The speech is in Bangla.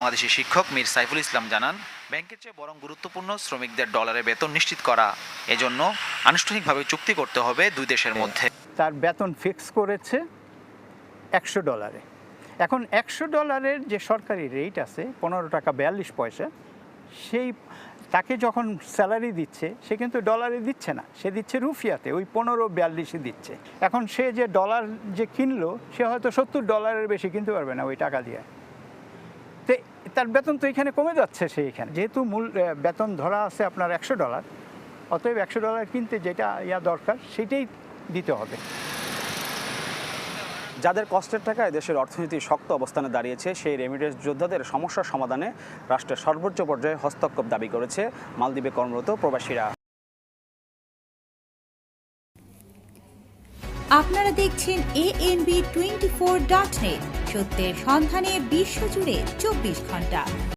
বাংলাদেশি শিক্ষক মীর সাইফুল ইসলাম জানান, ব্যাংকের চেয়ে বরং গুরুত্বপূর্ণ শ্রমিকদের ডলারে বেতন নিশ্চিত করা। এজন্য আনুষ্ঠানিকভাবে চুক্তি করতে হবে দুই দেশের মধ্যে। তার বেতন ফিক্স করেছে $100। এখন $100 যে সরকারি রেট আছে 15.42 টাকা, সেই তাকে যখন স্যালারি দিচ্ছে সে কিন্তু ডলারে দিচ্ছে না, সে দিচ্ছে রুফিয়াতে, ওই 15.42 দিচ্ছে। এখন সে যে ডলার যে কিনলো সে হয়তো $70 বেশি কিনতে পারবে না ওই টাকা দিয়ে। তো তার বেতন তো এখানে কমে যাচ্ছে। সে এখানে যেহেতু মূল বেতন ধরা আছে আপনার $100, অতএব $100 কিনতে যেটা দরকার সেটাই দিতে হবে। যাদের কষ্টের টাকায় দেশের অর্থনীতি শক্ত অবস্থানে দাঁড়িয়েছে, সেই রেমিটেন্স যোদ্ধাদের সমস্যার সমাধানে রাষ্ট্রের সর্বোচ্চ পর্যায়ে হস্তক্ষেপ দাবি করেছে মালদ্বীপে কর্মরত প্রবাসীরা। আপনারা দেখছেন ANB24.net, সত্যের সন্ধানে বিশ্বজুড়ে 24 ঘন্টা।